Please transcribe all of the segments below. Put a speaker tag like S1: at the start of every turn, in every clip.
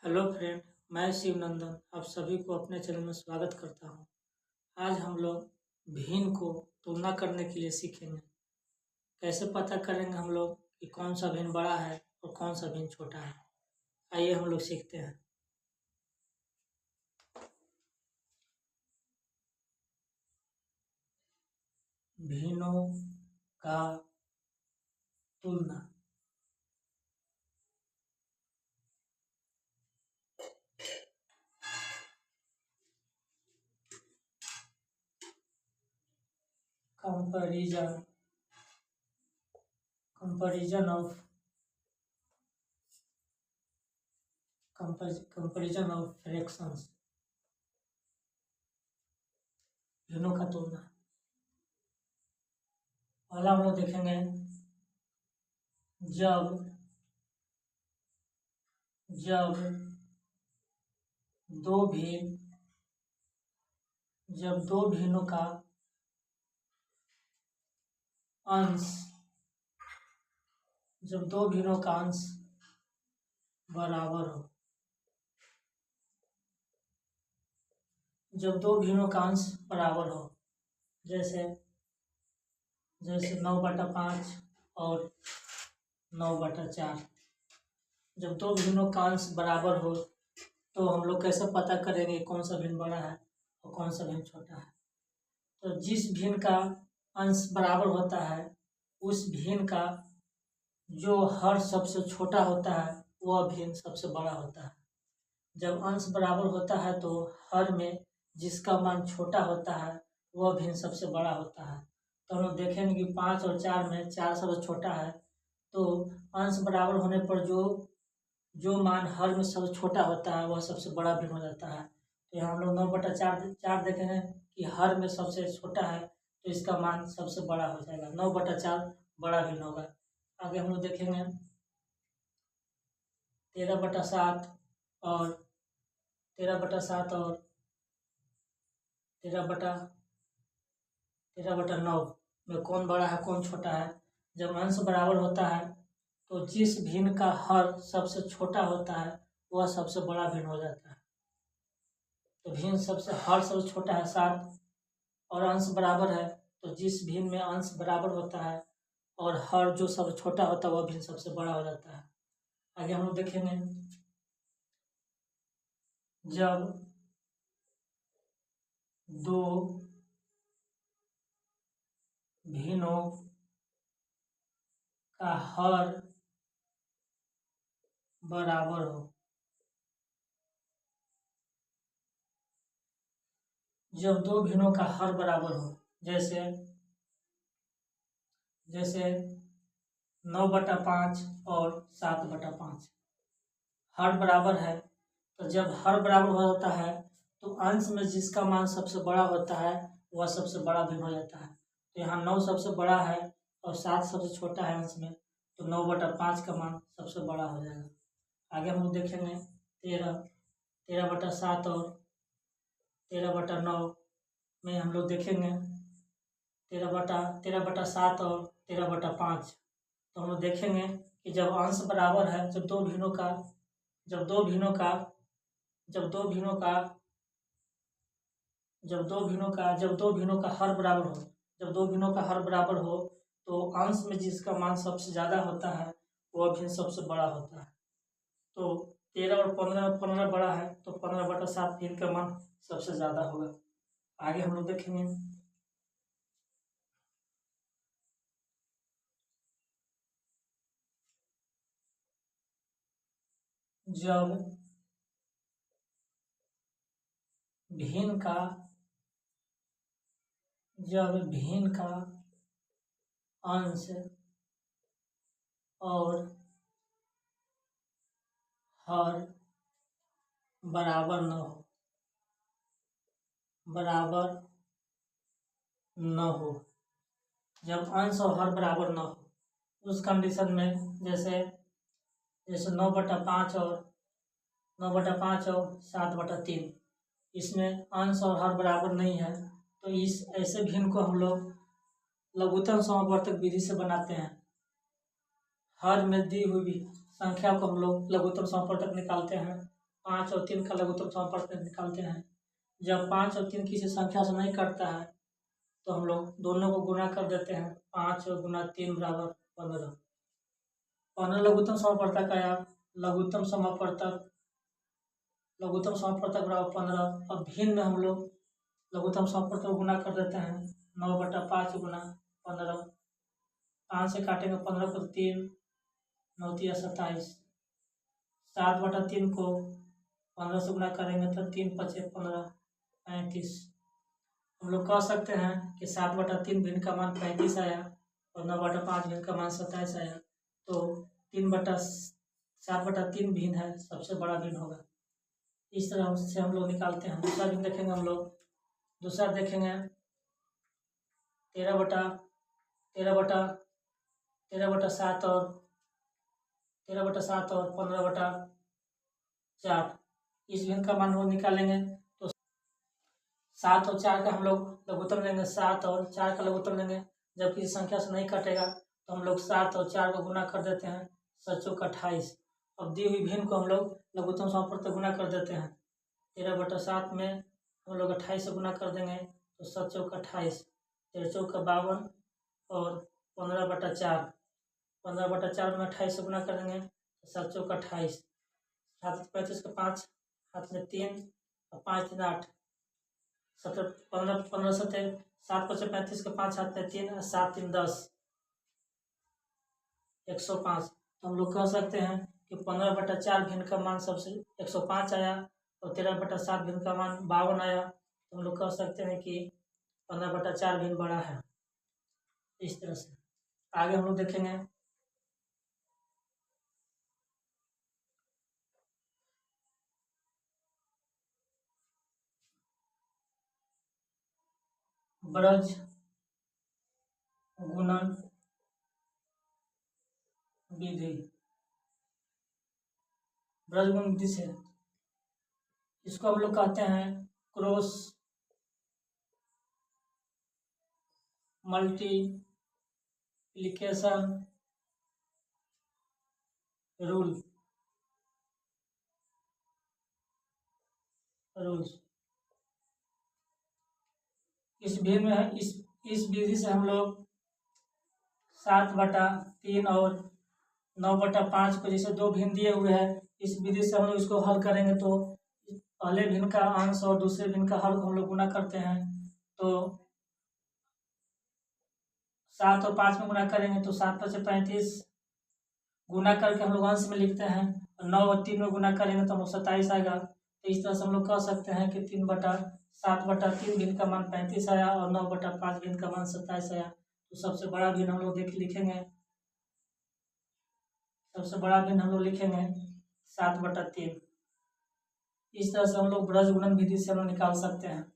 S1: Hello friend, मैं शिवनंदन आप सभी को अपने चैनल में स्वागत करता हूं। आज हम लोग भिन्न को तुलना करने के लिए सीखेंगे। कैसे पता करेंगे हम लोग कि कौन सा भिन्न बड़ा है और कौन सा भिन्न छोटा है। आइए हम लोग सीखते हैं। भिन्नों का तुलना। Comparison of fractions. भिन्नों का तुलना। पहला हम लोग देखेंगे जब दो भिन्नों का अंश बराबर हो। जब दो भिन्नों का अंश बराबर हो, जैसे 9/5 और 9/4। जब दो भिन्नों का अंश बराबर हो तो हम लोग कैसे पता करेंगे कौन सा भिन्न बड़ा है और कौन सा भिन्न छोटा है। तो जिस भिन्न का अंश बराबर होता है उस भिन्न का जो हर सबसे छोटा होता है वह भिन्न सबसे बड़ा होता है। जब अंश बराबर होता है तो हर में जिसका मान छोटा होता है वह भिन्न सबसे बड़ा होता है। तो हम लोग देखेंगे कि 5 और 4 में 4 सबसे छोटा है, तो अंश बराबर होने पर जो मान हर में सबसे छोटा होता है वह सबसे बड़ा भिन्न हो जाता है। तो यहाँ हम लोग 9/4 देखेंगे कि हर में सबसे छोटा है तो इसका मान सबसे बड़ा हो जाएगा, 9/4 बड़ा भिन्न होगा। आगे हम लोग देखेंगे 13/7 और 13/9 में कौन बड़ा है कौन छोटा है। जब अंश बराबर होता है तो जिस भिन्न का हर सबसे छोटा होता है वह सबसे बड़ा भिन्न हो जाता है। तो हर सबसे छोटा है 7 और अंश बराबर है, तो जिस भिन्न में अंश बराबर होता है और हर जो सबसे छोटा होता है वह भिन्न सबसे बड़ा हो जाता है। आगे हम लोग देखेंगे जब दो भिन्नों का हर बराबर हो। जब दो भिन्नों का हर बराबर हो, जैसे 9/5 और 7/5 हर बराबर है। तो जब हर बराबर हो जाता है तो अंश में जिसका मान सबसे बड़ा होता है वह सबसे बड़ा भिन्न हो जाता है। तो यहाँ 9 सबसे बड़ा है और 7 सबसे छोटा है अंश में, तो 9/5 का मान सबसे बड़ा हो जाएगा। आगे हम लोग देखेंगे 13/7 और 13/9 में हम लोग देखेंगे 13/7 और 13/5। तो हम लोग देखेंगे कि जब अंश बराबर है, जब दो भिन्नों का हर बराबर हो तो अंश में जिसका मान सबसे ज्यादा होता है वह भिन्न सबसे बड़ा होता है। तो 13 और 15 बड़ा है तो 15/7 भिन्न का मान सबसे ज्यादा होगा। आगे हम लोग देखेंगे जब भिन्न का अंश और हर बराबर न हो। जब अंश और हर बराबर न हो उस कंडीशन में जैसे 9/5 और 7/3 इसमें अंश और हर बराबर नहीं है, तो इस ऐसे भिन्न को हम लोग लघुत्तम समावर्तक विधि से बनाते हैं। हर में दी हुई संख्या को हम लोग लघुत्तम समावर्तक निकालते हैं 5 और 3 का लघुत्तम समापवर्तक निकालते हैं। जब 5 और 3 किसी संख्या से नहीं कटता है तो हम लोग दोनों को गुना कर देते हैं। 5 गुना 3 बराबर 15। 15 लघुत्तम समापवर्तक आया। लघुत्तम समापवर्तक बराबर 15। अब भिन्न में हम लोग लघुत्तम समापवर्तक को गुना कर देते हैं। 9/5 गुना 15। 5 से काटेंगे 15 को 3, 9 तिया 27। 7/3 को 15 से गुना करेंगे तो 3 पचे 15, 35। हम लोग कह सकते हैं कि 7/3 भिन्न का मान 35 आया और 9/5 भिन्न का मान 27 आया। तो 7/3 भिन्न है, सबसे बड़ा भिन्न होगा। इस तरह से हम लोग निकालते हैं। दूसरा भिन्न देखेंगे हम लोग। दूसरा देखेंगे 13/7 और 15/4। इस भिन्न का मान हम लोग निकालेंगे तो 7 और 4 का हम लोग लघुत्तम लेंगे। 7 और 4 का लघुत्तम लेंगे। जब किसी संख्या से नहीं कटेगा तो हम लोग 7 और 4 को गुना कर देते हैं। 7 चौक 28। अब दी हुई भिन्न को हम लोग लघुत्तम समापवर्तक गुना कर देते हैं। 13/7 में हम लोग 28 से गुना कर देंगे तो 7 चौक 28, 13 चौक 52 और 15/4। 15/4 में 28 से गुना कर देंगे तो 7 चौक 28। 7 35 का 5, हाथ में 3 और 5 3 8। 15 7 7 5 35 का 5 हाथ में 3 और 7 3 10, 105। तो हम लोग कह सकते हैं कि 15/4 भिन्न का मान सबसे 105 आया और 13/7 भिन्न का मान 52 आया। तो हम लोग कह सकते हैं कि 15/4 भिन्न बड़ा है। इस तरह से आगे हम लोग देखेंगे। ब्रज गुणन विधि। ब्रज गुणन विधि से इसको हम लोग कहते हैं क्रॉस मल्टीप्लिकेशन रूल्स। इस भिन्न में इस विधि से हम लोग 7/3 और 9/5 को जैसे दो भिन्न दिए हुए हैं, इस विधि से हम लोग इसको हल करेंगे तो पहले भिन्न का अंश और दूसरे भिन्न का हल को हम लोग गुना करते हैं। तो 7 और 5 में गुना करेंगे तो 7 5 35 गुना करके हम लोग अंश में लिखते हैं। और 9 और 3 में गुना करेंगे तो हम लोग 27 आएगा। तो इस तरह से हम लोग कह सकते हैं कि 7/3 भिन्न का मान 35 आया और 9/5 भिन्न का मान 27 आया। तो सबसे बड़ा भिन्न हम लोग लिखेंगे। सबसे बड़ा भिन्न हम लोग लिखेंगे 7/3। इस तरह से हम लोग ब्रज गुणन विधि से हम लोग निकाल सकते हैं।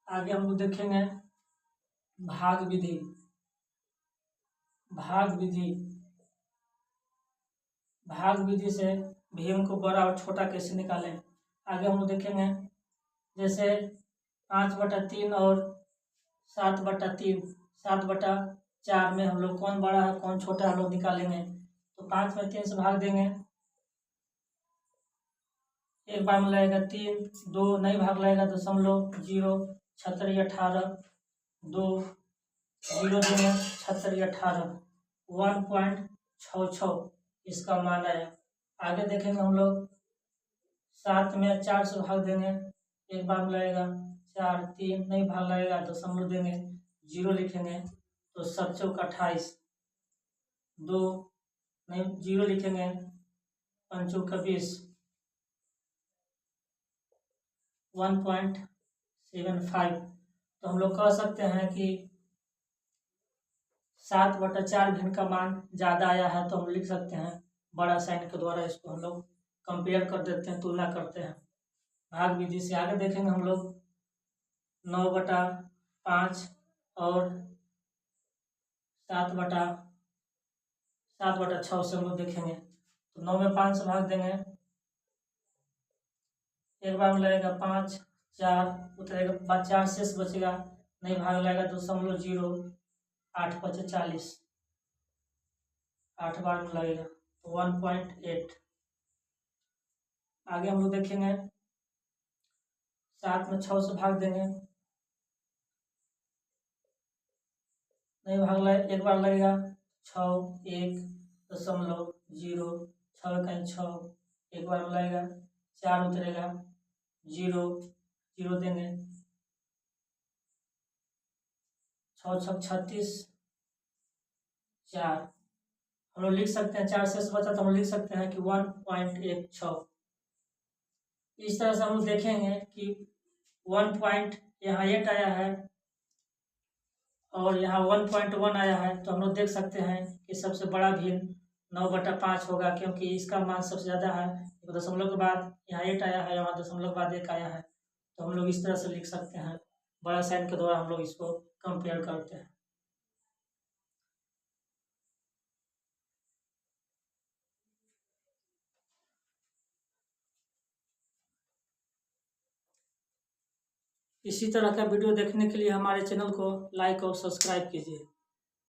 S1: आगे हम लोग देखेंगे भाग विधि। भाग विधि से भिन्न को बड़ा और छोटा कैसे निकालें, आगे हम लोग देखेंगे। जैसे 5/3 और 7/3, 7/4 में हम लोग कौन बड़ा है कौन छोटा है हम लोग निकालेंगे। तो 5 में 3 से भाग देंगे, एक बार में लगेगा 3, 2 नहीं भाग लगेगा 0.0, 76 18, 2 0 देंगे 76 18, 1.66 इसका मान आया। आगे देखेंगे हम लोग 7 में 4 से भाग देंगे, एक बार में लगेगा 4, 3 नहीं भाग लगेगा 0 देंगे, 0 लिखेंगे तो 7 चौक 28, 2 नहीं 0 लिखेंगे, 5 चौक 20, 1.75। तो हम लोग कह सकते हैं कि 7/4 भिन्न का मान ज़्यादा आया है। तो हम लिख सकते हैं बड़ा साइन के द्वारा इसको हम लोग कंपेयर कर देते हैं, तुलना करते हैं भाग विधि से। आगे देखेंगे हम लोग 9/5 और 7/6 से हम लोग देखेंगे। तो 9 में 5 से भाग देंगे, एक बार में लगेगा 5, 4 उतरेगा, बाद 4 शेष बचेगा, नहीं भाग लगेगा 0.0, 8 5 40, 8 बार में लगेगा 1.8। आगे हम लोग देखेंगे 7 में 6 से भाग देंगे, नहीं भाग एक बार लगेगा 6 1.0 6 कहीं 6 एक बार में लगेगा 4 उतरेगा 0 0 देंगे 6 6 36 4। हम लोग लिख सकते हैं 4 से बचा तो हम लिख सकते हैं कि 1.16। इस तरह से हम लोग देखेंगे कि 1 पॉइंट यहाँ 8 आया है और यहाँ 1.1 आया है, तो हम लोग देख सकते हैं कि सबसे बड़ा भिन्न 9/5 होगा, क्योंकि इसका मान सबसे ज़्यादा है। दशमलव के बाद यहाँ 8 आया है, यहाँ दशमलव के बाद 1 आया है, तो हम लोग इस तरह से लिख सकते हैं। बड़ा साइन के द्वारा हम लोग इसको कंपेयर करते हैं। इसी तरह का वीडियो देखने के लिए हमारे चैनल को लाइक और सब्सक्राइब कीजिए।